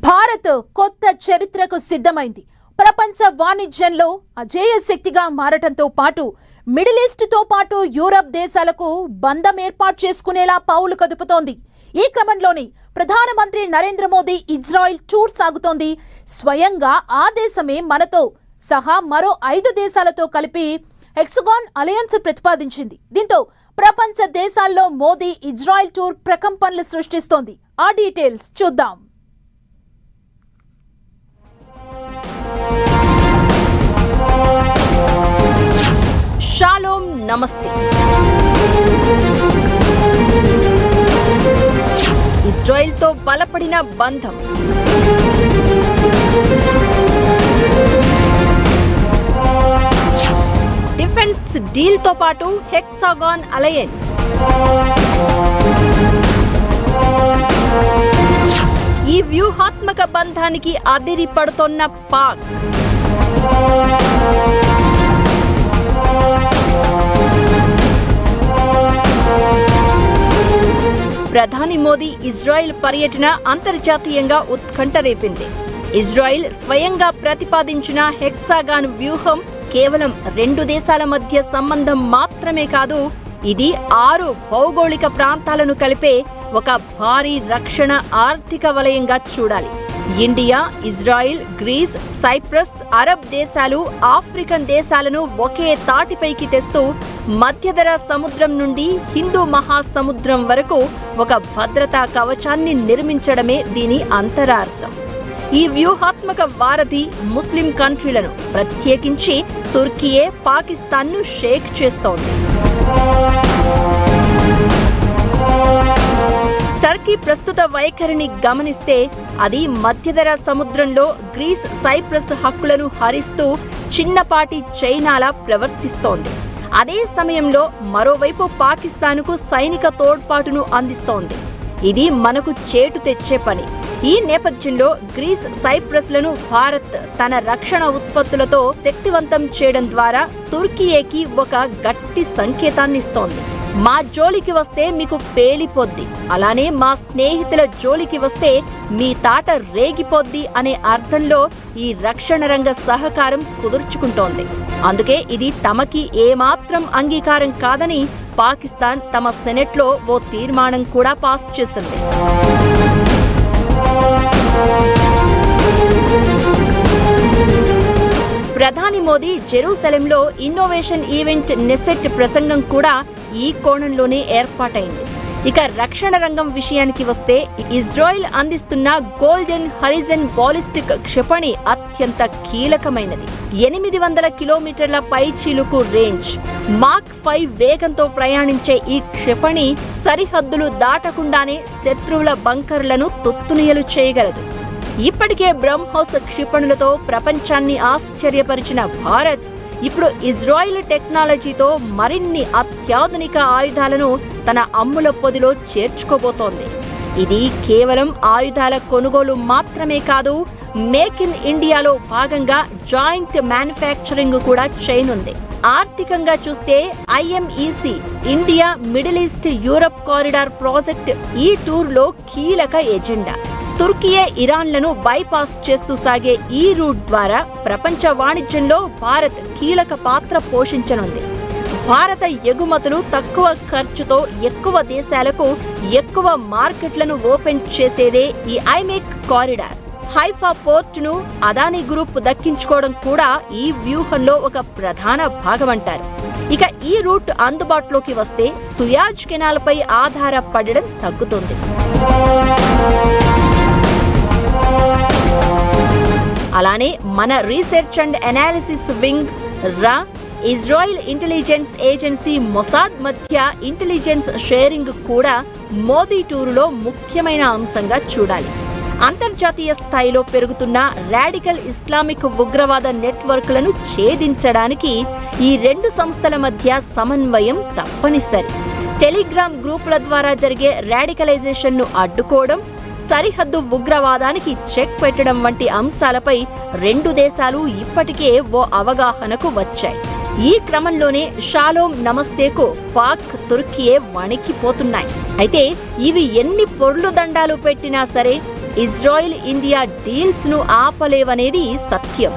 భారత్ కొత్త చరిత్రకు సిద్ధమైంది. ప్రపంచ వాణిజ్యంలో అజేయ శక్తిగా మారటంతో పాటు మిడిల్ ఈస్ట్ తో పాటు యూరప్ దేశాలకు బంధం ఏర్పాటు చేసుకునేలా పావులు కదుపుతోంది. ఈ క్రమంలోనే ప్రధానమంత్రి నరేంద్ర మోదీ ఇజ్రాయెల్ టూర్ సాగుతోంది. స్వయంగా ఆ దేశమే మనతో సహా మరో 5 దేశాలతో కలిపి హెక్సగాన్ అలయన్స్ ప్రతిపాదించింది. దీంతో ప్రపంచ దేశాల్లో మోదీ ఇజ్రాయెల్ టూర్ ప్రకంపనలు సృష్టిస్తోంది. ఆ డీటెయిల్స్ చూద్దాం. షాలోమ్ నమస్తే. ఇజ్రాయెల్తో బలపడిన బంధం. డిఫెన్స్ డీల్తో పాటు హెక్సాగాన్ అలయన్స్. ఈ వ్యూహాత్మక బంధానికి అదిరి పడుతోన్న పాక్. ప్రధాని మోదీ ఇజ్రాయెల్ పర్యటన అంతర్జాతీయంగా ఉత్కంఠ రేపింది. ఇజ్రాయెల్ స్వయంగా ప్రతిపాదించిన హెక్సాగాన్ వ్యూహం కేవలం 2 దేశాల మధ్య సంబంధం మాత్రమే కాదు, ఇది 6 భౌగోళిక ప్రాంతాలను కలిపే ఒక భారీ రక్షణ ఆర్థిక వలయంగా చూడాలి. India, Israel, Greece, Cyprus, Arab దేశాలు, ఆఫ్రికన్ దేశాలను ఒకే తాటిపైకి తెస్తూ మధ్యధరా సముద్రం నుండి హిందూ మహాసముద్రం వరకు ఒక భద్రతా కవచాన్ని నిర్మించడమే దీని అంతరార్థం. ఈ వ్యూహాత్మక వారధి ముస్లిం కంట్రీలను, ప్రత్యేకించి తుర్కీయే పాకిస్తాన్ను షేక్ చేస్తోంది. టర్కీ ప్రస్తుత వైఖరిని గమనిస్తే అది మధ్యధరా సముద్రంలో గ్రీస్, సైప్రస్ హక్కులను హరిస్తూ చిన్నపాటి చైనాలా ప్రవర్తిస్తోంది. అదే సమయంలో మరోవైపు పాకిస్తాన్కు సైనిక తోడ్పాటును అందిస్తోంది. ఇది మనకు చేటు తెచ్చే పని. ఈ నేపథ్యంలో గ్రీస్, సైప్రస్లను భారత్ తన రక్షణ ఉత్పత్తులతో శక్తివంతం చేయడం ద్వారా తుర్కీయేకి ఒక గట్టి సంకేతాన్నిస్తోంది. మా జోలికి వస్తే మీకు పేలిపోద్ది, అలానే మా స్నేహితుల జోలికి వస్తే మీ తాట రేగిపోద్ది అనే అర్థంలో ఈ రక్షణ రంగ సహకారం కుదుర్చుకుంటోంది. అందుకే ఇది తమకి ఏమాత్రం అంగీకారం కాదని పాకిస్తాన్ తమ సెనెట్లో ఓ తీర్మానం కూడా పాస్ చేసింది. ప్రధాని మోదీ జెరూసలంలో ఇన్నోవేషన్ ఈవెంట్ నెసెట్ ప్రసంగం కూడా ఈ కోణంలోనే ఏర్పాటైంది. ఇక రక్షణ రంగం విషయానికి వస్తే ఇజ్రాయెల్ అందిస్తున్న గోల్డెన్ హరిజన్ బాలిస్టిక్ క్షిపణి అత్యంత కీలకమైనది. 800 కిలోమీటర్ల పైచిలుకు రేంజ్, మాక్ 5 వేగంతో ప్రయాణించే ఈ క్షిపణి సరిహద్దులు దాటకుండానే శత్రువుల బంకర్లను తుత్తునియలు చేయగలదు. ఇప్పటికే బ్రహ్మోస్ క్షిపణులతో ప్రపంచాన్ని ఆశ్చర్యపరిచిన భారత్ ఇప్పుడు ఇజ్రాయెల్ టెక్నాలజీతో మరిన్ని అత్యాధునిక ఆయుధాలను తన అమ్ముల పొదిలో చేర్చుకోబోతోంది. ఇది కేవలం ఆయుధాల కొనుగోలు మాత్రమే కాదు, మేక్ ఇన్ ఇండియాలో భాగంగా జాయింట్ మ్యానుఫ్యాక్చరింగ్ కూడా చేయనుంది. ఆర్థికంగా చూస్తే IMEC India middle east Europe corridor project ఈ టూర్లో కీలక ఎజెండా. తుర్కీయే ఇరాన్లను బైపాస్ చేస్తూ సాగే ఈ రూట్ ద్వారా ప్రపంచ వాణిజ్యంలో భారత్ కీలక పాత్ర పోషించనుంది. భారత ఎగుమతులు తక్కువ ఖర్చుతో ఎక్కువ దేశాలకు ఎక్కువ మార్కెట్లను ఓపెన్ చేసేదే ఈ ఐమెక్ కారిడార్. హైఫా పోర్టును అదానీ గ్రూప్ దక్కించుకోవడం కూడా ఈ వ్యూహంలో ఒక ప్రధాన భాగమంటారు. ఇక ఈ రూట్ అందుబాటులోకి వస్తే సుయాజ్ కెనాల్పై ఆధారపడడం తగ్గుతుంది. అలానే మన రీసెర్చ్ అండ్ అనాలిసిస్ వింగ్ రా, ఇజ్రాయెల్ ఇంటెలిజెన్స్ ఏజెన్సీ మొసాద్ మధ్య ఇంటెలిజెన్స్ షేరింగ్ కూడా మోదీ టూరులో ముఖ్యమైన అంశంగా చూడాలి. అంతర్జాతీయ స్థాయిలో పెరుగుతున్న రాడికల్ ఇస్లామిక్ ఉగ్రవాద నెట్వర్క్లను ఛేదించడానికి ఈ 2 సంస్థల మధ్య సమన్వయం తప్పనిసరి. టెలిగ్రామ్ గ్రూపుల ద్వారా జరిగే రాడికలైజేషన్ను అడ్డుకోవడం, సరిహద్దు ఉగ్రవాదానికి చెక్ పెట్టడం వంటి అంశాలపై 2 దేశాలు ఇప్పటికే ఓ అవగాహనకు వచ్చాయి. ఈ క్రమంలోనే షాలోమ్ నమస్తేకు పాక్, తుర్కీయే వణికిపోతున్నాయి. అయితే ఇవి ఎన్ని పొర్లు దండాలు పెట్టినా సరే ఇజ్రాయిల్ ఇండియా డీల్స్ ను ఆపలేవనేది సత్యం.